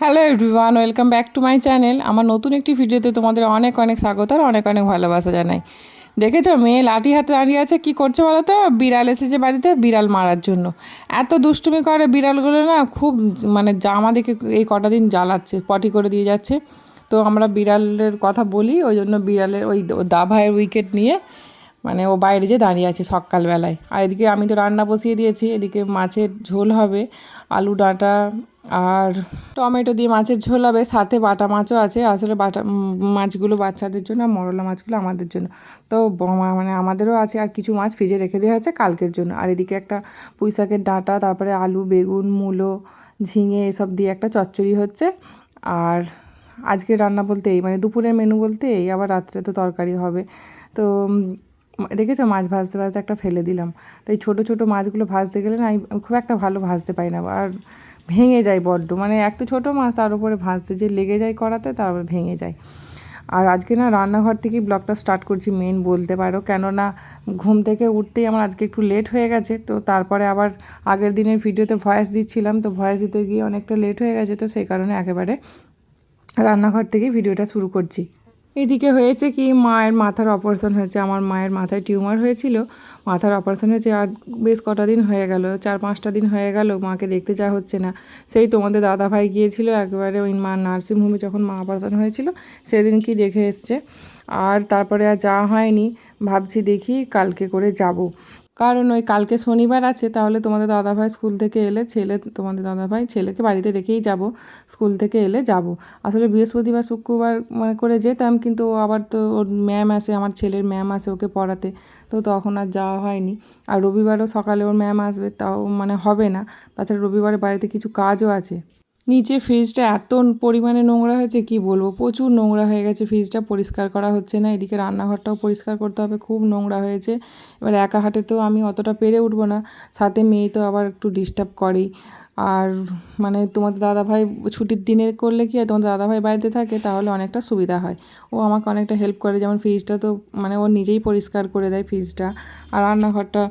Hello everyone, welcome back to my channel. আমার নতুন একটি ভিডিওতে তোমাদের অনেক অনেক স্বাগত আর অনেক অনেক ভালোবাসা জানাই। দেখেছো মেয়ে লাঠি হাতে দাঁড়িয়ে আছে, কী করছে বলো তো? বিড়াল এসেছে বাড়িতে বিড়াল মারার জন্য। এত দুষ্টুমি করে বিড়ালগুলো না, খুব মানে আমাদেরকে এই কটা দিন জ্বালাচ্ছে, পটি করে দিয়ে যাচ্ছে। তো আমরা বিড়ালের কথা বলি, ওই জন্য বিড়ালের ওই দাভাইয়ের উইকেট নিয়ে মানে ও বাইরে যে দাঁড়িয়ে আছে সকালবেলায়। আর এদিকে আমি তো রান্না বসিয়ে দিয়েছি, এদিকে মাছের ঝোল হবে, আলু ডাঁটা আর টমেটো দিয়ে মাছের ঝোল হবে, সাথে বাটা মাছও আছে। আসলে বাটা মাছগুলো বাচ্চাদের জন্য আর মরলা মাছগুলো আমাদের জন্য। তো মানে আমাদেরও আছে, আর কিছু মাছ ফ্রিজে রেখে দেওয়া আছে কালকের জন্য। আর এদিকে একটা পুঁই শাকের ডাঁটা, তারপরে আলু, বেগুন, মূলো, ঝিঙে এসব দিয়ে একটা চচ্চড়ি হচ্ছে। আর আজকে রান্না বলতে এই মানে দুপুরের মেনু বলতে এই, আবার রাত্রে তো তরকারি হবে। তো দেখেছো মাছ ভাজতে ভাজতে একটা ফেলে দিলাম। তো এই ছোটো ছোটো মাছগুলো ভাজতে গেলে না আমি খুব একটা ভালো ভাজতে পারি না, আর ভেঙে যায় বড্ড। মানে এক তো ছোটো মাছ, তার উপরে ভাজতে যে লেগে যায় কড়াতে, তারপরে ভেঙে যায়। আর আজকে না রান্নাঘর থেকেই ব্লগটা স্টার্ট করছি মেন বলতে পারো, কেননা ঘুম থেকে উঠতেই আমার আজকে একটু লেট হয়ে গেছে। তো তারপরে আবার আগের দিনের ভিডিওতে ভয়েস দিচ্ছিলাম, তো ভয়েস দিতে গিয়ে অনেকটা লেট হয়ে গেছে, তো সেই কারণে একেবারে রান্নাঘর থেকেই ভিডিওটা শুরু করছি। এদিকে হয়েছে কি, মায়ের মাথার অপারেশন হয়েছে। আমার মায়ের মাথায় টিউমার হয়েছিল, মাথার অপারেশন হয়েছে। আর বেশ কটা দিন হয়ে গেল, 4-5টা দিন হয়ে গেল মাকে দেখতে যাওয়া হচ্ছে না। সেই তোমাদের দাদাভাই গিয়েছিল একেবারে ওই মা নার্সিংহোমে, যখন মা অপারেশন হয়েছিল সেদিন কি দেখে এসছে। আর তারপরে আর যাওয়া হয়নি, ভাবছি দেখি কালকে করে যাব। কারণ ওই কালকে শনিবার আছে, তাহলে তোমাদের দাদাভাই স্কুল থেকে এলে তোমাদের দাদাভাই ছেলেকে বাড়িতে রেখেই যাব, স্কুল থেকে এলে যাব। আসলে বৃহস্পতিবার শুক্রবার মানে করে যেতাম, কিন্তু আবার তো ওর ম্যাম আসে, আমার ছেলের ম্যাম আসে ওকে পড়াতে, তো তখন আর যাওয়া হয়নি। আর রবিবারও সকালে ওর ম্যাম আসবে, তাও মানে হবে না। তাছাড়া রবিবারে বাড়িতে কিছু কাজও আছে। নিচে ফ্রিজটা এত পরিমাণে নোংরা হয়েছে কি বলবো, প্রচুর নোংরা হয়ে গেছে। ফ্রিজটা পরিষ্কার করা হচ্ছে না, এদিকে রান্নাঘরটাও পরিষ্কার করতে হবে, খুব নোংরা হয়েছে। এবার একা হাতে তো আমি অতটা পেরে উঠবো না, সাথে মেয়ে তো আবার একটু ডিস্টার্ব করেই। আর মানে তোমাদের দাদাভাই ছুটির দিনে করলে কি হয়, তোমাদের দাদাভাই বাড়িতে থাকে তাহলে অনেকটা সুবিধা হয়, ও আমাকে অনেকটা হেল্প করে। যেমন ফ্রিজটা তো মানে ও নিজেই পরিষ্কার করে দেয় ফ্রিজটা, আর রান্নাঘরটা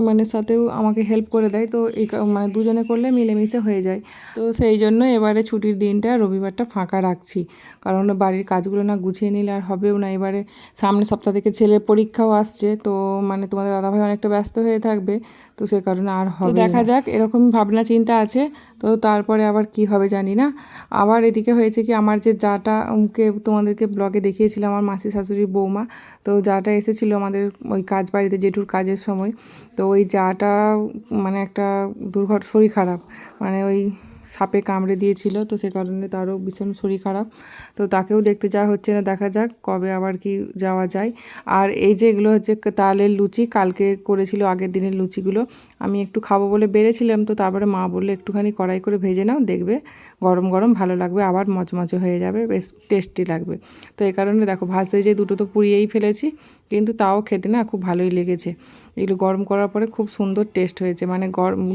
মানে সাথেও আমাকে হেল্প করে দেয়। তো এই মানে দুজনে করলে মিলেমিশে হয়ে যায়। তো সেই জন্য এবারে ছুটির দিনটা রবিবারটা ফাঁকা রাখছি, কারণ বাড়ির কাজগুলো না গুছিয়ে নিলে আর হবেও না। এবারে সামনের সপ্তাহ থেকে ছেলের পরীক্ষাও আসছে, তো মানে তোমাদের দাদাভাই অনেকটা ব্যস্ত হয়ে থাকবে, তো সে কারণে আর হবে দেখা যাক, এরকম ভাবনা চিন্তা আছে। তো তারপরে আবার কি হবে জানি না। আবার এদিকে হয়েছে কি, আমার যে যাটা তোমাদেরকে ব্লগে দেখিয়েছিলাম, আমার মাসি শাশুড়ি বৌমা, তো যাটা এসেছিলো আমাদের ওই কাজ বাড়িতে জেঠুর কাজের সময়, তো ওই যাটা মানে একটা শরীর খারাপ, মানে ওই সাপে কামড়ে দিয়েছিল, তো সে কারণে তারও ভীষণ শরীর খারাপ। তো তাকেও দেখতে যাওয়া হচ্ছে না, দেখা যাক কবে আবার কি যাওয়া যায়। আর এই যে এগুলো হচ্ছে তালের লুচি, কালকে করেছিল আগের দিনের লুচিগুলো, আমি একটু খাবো বলে বেড়েছিলাম, তো তারপরে মা বললো একটুখানি কড়াই করে ভেজে নাও, দেখবে গরম গরম ভালো লাগবে, আবার মচমচে হয়ে যাবে, বেশ টেস্টি লাগবে। তো এই কারণে দেখো ভাজতে যে দুটো তো পুড়িয়েই ফেলেছি, কিন্তু তাও খেতে না খুব ভালোই লেগেছে। এগুলো গরম করার পরে খুব সুন্দর টেস্ট হয়েছে, মানে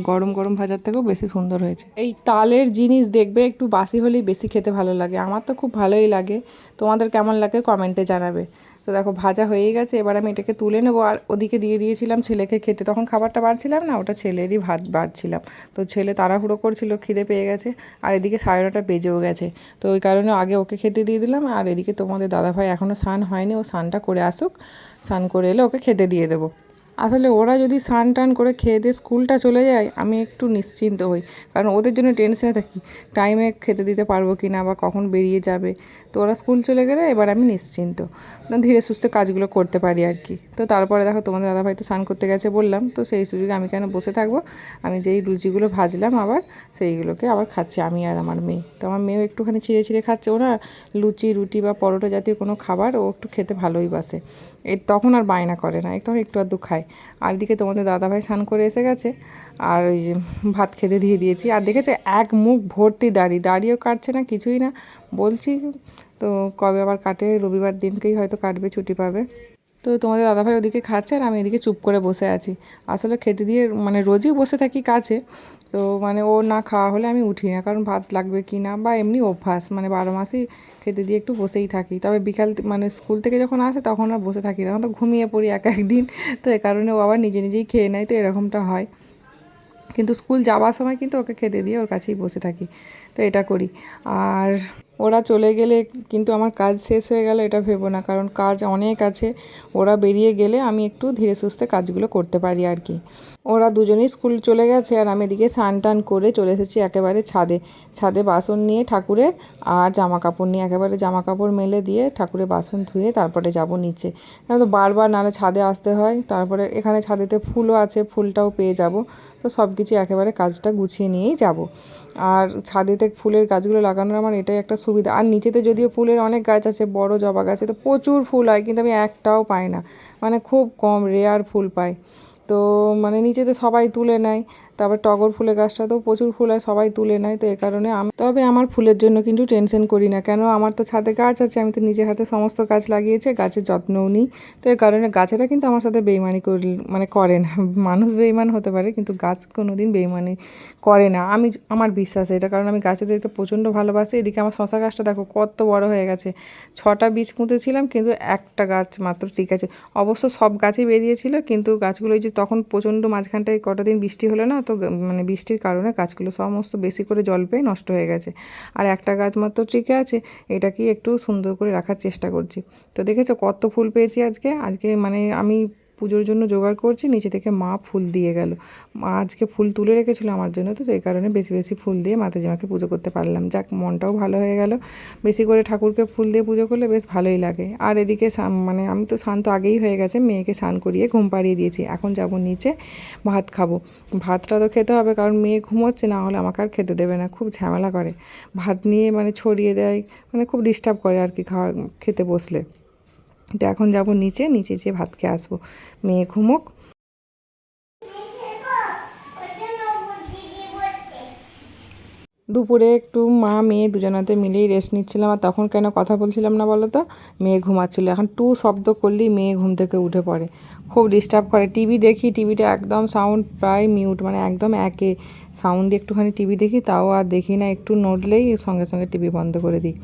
গরম গরম ভাজার থেকেও বেশি সুন্দর হয়েছে। এই তালের জিনিস দেখবে একটু বাসি হলেই বেশি খেতে ভালো লাগে, আমার তো খুব ভালোই লাগে। তোমাদের কেমন লাগে কমেন্টে জানাবে। তো দেখো ভাজা হয়েই গেছে, এবার আমি এটাকে তুলে নেবো। আর ওদিকে দিয়ে দিয়েছিলাম ছেলেকে খেতে, তখন খাবারটা বাড়ছিলাম না, ওটা ছেলেরই ভাত বাড়ছিলাম। তো ছেলে তাড়াহুড়ো করছিল, খিদে পেয়ে গেছে, আর এদিকে 9:30 বেজেও গেছে। তো ওই কারণে আগে ওকে খেতে দিয়ে দিলাম। আর এদিকে তোমাদের দাদাভাই এখনও স্নান হয়নি, ও স্নানটা করে আসুক, স্নান করে এলে ওকে খেতে দিয়ে দেবো। আসলে ওরা যদি স্নান টান করে খেয়ে দিয়ে স্কুলটা চলে যায়, আমি একটু নিশ্চিন্ত হই, কারণ ওদের জন্য টেনশনে থাকি টাইমে খেতে দিতে পারবো কি না, বা কখন বেরিয়ে যাবে। তো ওরা স্কুল চলে গেলে এবার আমি নিশ্চিন্ত, ধীরে সুস্থে কাজগুলো করতে পারি আর কি। তো তারপরে দেখো তোমাদের দাদাভাই তো স্নান করতে গেছে বললাম, তো সেই সুযোগে আমি কেন বসে থাকবো, আমি যেই লুচিগুলো ভাজলাম আবার সেইগুলোকে আবার খাচ্ছি আমি আর আমার মেয়ে। তো আমার মেয়েও একটুখানি ছিঁড়ে ছিঁড়ে খাচ্ছে, ওরা লুচি রুটি বা পরোটা জাতীয় কোনো খাবার ও একটু খেতে ভালোই বাসে, তখন আর বায়না করে না, তখন একটু আধটু খায়। আর এদিকে তোমাদের দাদাভাই স্নান করে এসে গেছে, আর ওই যে ভাত খেতে দিয়ে দিয়েছি। আর দেখেছে এক মুখ ভর্তি দাড়িও কাটছে না, কিছুই না, বলছি তো কবে আবার কাটে, রবিবার দিনকেই হয়তো কাটবে, ছুটি পাবে। তো তোমাদের দাদাভাই ওদিকে খাচ্ছে আর আমি এদিকে চুপ করে বসে আছি। আসলে খেতে দিয়ে মানে রোজই বসে থাকি কাছে, তো মানে ও না খাওয়া হলে আমি উঠি না, কারণ ভাত লাগবে কি না, বা এমনি অভ্যাস, মানে 12 মাসই খেতে দিয়ে একটু বসেই থাকি। তবে বিকাল মানে স্কুল থেকে যখন আসে তখন আর বসে থাকি না, তখন তো ঘুমিয়ে পড়ি এক একদিন। তো এ কারণে ও আবার নিজে নিজেই খেয়ে নেয়, তো এরকমটা হয়। কিন্তু স্কুল যাওয়ার সময় কিন্তু ওকে খেতে দিয়ে ওর কাছেই বসে থাকি, তো এটা করি। আর ওরা চলে গেলে কিন্তু আমার কাজ শেষ হয়ে গেল এটা ভেবো না, কারণ কাজ অনেক আছে। ওরা বেরিয়ে গেলে আমি একটু ধীরে সুস্থে কাজগুলো করতে পারি আর কি। ওরা দুজনেই স্কুল চলে গেছে আর আমি এদিকে স্নান টান করে চলে এসেছি একেবারে ছাদে। ছাদে বাসন নিয়ে ঠাকুরের আর জামা কাপড় নিয়ে একেবারে জামা কাপড় মেলে দিয়ে ঠাকুরের বাসন ধুয়ে তারপরে যাব নিচে, কেন তো বারবার নাহলে ছাদে আসতে হয়। তারপরে এখানে ছাদেতে ফুলও আছে, ফুলটাও পেয়ে যাব। তো সব কিছু একেবারে কাজটা গুছিয়ে নিয়েই যাব। আর ছাদেতে ফুলের গাছগুলো লাগানোর আমার এটাই একটা সুবিধা। আর নিচেতে যদিও ফুলের অনেক গাছ আছে, বড় জবা গাছে তো প্রচুর ফুল হয়, কিন্তু আমি একটাও পাই না, মানে খুব কম রেয়ার ফুল পাই। তো মানে নিচেতে সবাই তুলে নেয়। তারপর টগর ফুলের গাছটাতেও প্রচুর ফুল হয়, সবাই তুলে নেয়। তো এই কারণে তবে আমার ফুলের জন্য কিন্তু টেনশন করি না, কেন আমার তো ছাদে গাছ আছে, আমি তো নিজের হাতে সমস্ত গাছ লাগিয়েছি, গাছের যত্নও নিই। তো এই কারণে গাছেরা কিন্তু আমার সাথে বেইমানি মানে করে না। মানুষ বেইমান হতে পারে কিন্তু গাছ কোনো দিন বেইমানি করে না, আমার বিশ্বাস এটা, কারণ আমি গাছেদেরকে প্রচণ্ড ভালোবাসি। এদিকে আমার শশা গাছটা দেখো কত বড় হয়ে গেছে, 6টা বীজ পুঁতেছিলাম কিন্তু একটা গাছ মাত্র ঠিক আছে। অবশ্য সব গাছই বেরিয়েছিল, কিন্তু গাছগুলো যে তখন প্রচণ্ড মাঝখানটায় কটা দিন বৃষ্টি হলো না, তো মানে বৃষ্টির কারণে গাছগুলো সমস্ত বেশি করে জল পেয়ে নষ্ট হয়ে গেছে। আর একটা গাছ মাত্র টিকে আছে, এটাকে একটু সুন্দর করে রাখার চেষ্টা করছি। তো দেখেছো কত ফুল পেয়েছি আজকে মানে আমি পুজোর জন্য জোগাড় করছি, নিচে থেকে মা ফুল দিয়ে গেল। মা আজকে ফুল তুলে রেখেছিল আমার জন্য, তো এই কারণে বেশি বেশি ফুল দিয়ে মাতাজি মাকে পুজো করতে পারলাম। যাক, মনটাও ভালো হয়ে গেল। বেশি করে ঠাকুরকে ফুল দিয়ে পুজো করলে বেশ ভালোই লাগে। আর এদিকে মানে আমি তো স্নান তো আগেই হয়ে গেছে, মেয়েকে স্নান করিয়ে ঘুম পাড়িয়ে দিয়েছি। এখন যাব নিচে ভাত খাবো। ভাতটা তো খেতে হবে, কারণ মেয়ে ঘুমোচ্ছে, না হলে আমাকে আর খেতে দেবে না, খুব ঝামেলা করে। ভাত নিয়ে মানে ছড়িয়ে দেয়, মানে খুব ডিস্টার্ব করে আর কি খেতে বসলে। তো এখন যাব নিচে যেয়ে ভাত খেয়ে আসবো, মেয়ে ঘুমোক। দুপুরে একটু মা মেয়ে দুজনাতে মিলেই রেস্ট নিচ্ছিলাম, আর তখন কেন কথা বলছিলাম না বলো তো, মেয়ে ঘুমাচ্ছিলো। এখন শব্দ করলেই মেয়ে ঘুম থেকে উঠে পড়ে, খুব ডিস্টার্ব করে। টিভি দেখি, টিভিটা একদম সাউন্ড প্রায় মিউট, মানে একদম একে সাউন্ড দিয়ে একটুখানি টিভি দেখি, তাও আর দেখি না, একটু নড়লেই সঙ্গে সঙ্গে টিভি বন্ধ করে দিই।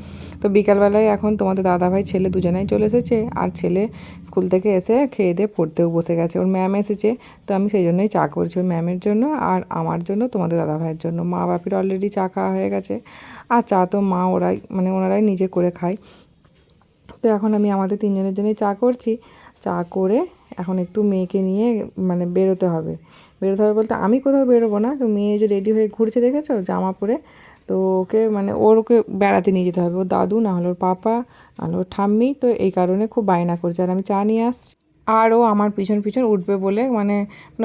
তো বিকালবেলায় এখন তোমাদের দাদাভাই ছেলে দুজনেই চলে এসেছে, আর ছেলে স্কুল থেকে এসে খেয়ে দিয়ে পড়তেও বসে গেছে। ওর ম্যাম এসেছে, তো আমি সেই জন্যই চা করছি ওর ম্যামের জন্য আর আমার জন্য, তোমাদের দাদাভাইয়ের জন্য। মা বাপির অলরেডি চা খাওয়া হয়ে গেছে, আর চা তো ওনারাই নিজে করে খায়। তো এখন আমি আমাদের তিনজনের জন্যই চা করছি। চা করে এখন একটু মেয়েকে নিয়ে মানে বেরোতে হবে বলতে আমি কোথাও বেরোবো না, মেয়ে যে রেডি হয়ে ঘুরছে দেখেছো জামা পরে, তো ওকে বেড়াতে নিয়ে যেতে হবে। ওর দাদু, না হলে ওর পাপা, না হলে ওর ঠাম্মি, তো এই কারণে খুব বায়না করছে। আর আমি চা নিয়ে আসছি, আর ও আমার পিছন পিছন উঠবে বলে মানে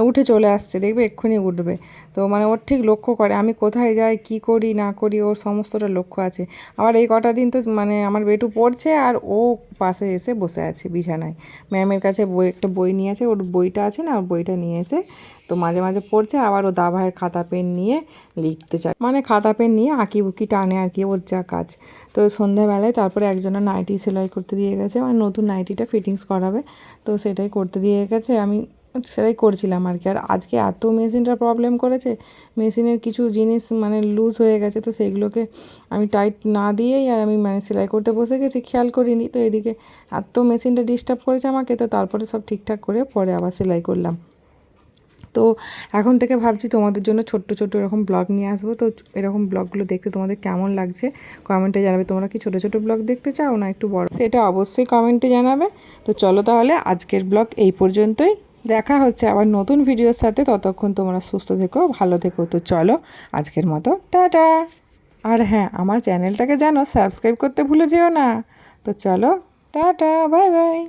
উঠে চলে আসছে, দেখবে এক্ষুনি উঠবে। তো মানে ওর ঠিক লক্ষ্য করে আমি কোথায় যাই, কি করি না করি, ওর সমস্তটা লক্ষ্য আছে। আবার এই কটা দিন তো মানে আমার বেটু পড়ছে, আর ও পাশে এসে বসে আছে বিছানায়, ম্যামের কাছে একটা বই নিয়ে আছে, ওর বইটা আছে না, ওর বইটা নিয়ে এসে তো মাঝে মাঝে পড়ছে। আবার ও দাভাইয়ের খাতা পেন নিয়ে লিখতে চায়, মানে খাতা পেন নিয়ে আঁকি বুকি টানে আর কি, ওর যা কাজ। তো সন্ধ্যাবেলায় তারপরে একজনের নাইটি সেলাই করতে দিয়ে গেছে, মানে নতুন নাইটিটা ফিটিংস করাবে, তো সেটাই করতে দিয়ে গেছে, আমি সেটাই করছিলাম আর কি। আর আজকে এত মেশিনটা প্রবলেম করেছে, মেশিনের কিছু জিনিস মানে লুজ হয়ে গেছে, তো সেইগুলোকে আমি টাইট না দিয়েই আর আমি মানে সেলাই করতে বসে গেছি, খেয়াল করিনি। তো এদিকে এত মেশিনটা ডিস্টার্ব করেছে আমাকে, তো তারপরে সব ঠিকঠাক করে পরে আবার সেলাই করলাম। তো এখন থেকে ভাবছি তোমাদের জন্য ছোট্ট ছোট্ট এরকম ব্লগ নিয়ে আসবো। তো এরকম ব্লগগুলো দেখতে তোমাদের কেমন লাগছে কমেন্টে জানাবে। তোমরা কি ছোটো ছোটো ব্লগ দেখতে চাও না একটু বড়, সেটা অবশ্যই কমেন্টে জানাবে। তো চলো তাহলে আজকের ব্লগ এই পর্যন্তই, দেখা হচ্ছে আবার নতুন ভিডিওর সাথে। ততক্ষণ তোমরা সুস্থ থেকো, ভালো থেকো। তো চলো আজকের মতো টাটা। আর হ্যাঁ, আমার চ্যানেলটাকে জানো সাবস্ক্রাইব করতে ভুলে যেও না। তো চলো টাটা, বাই বাই।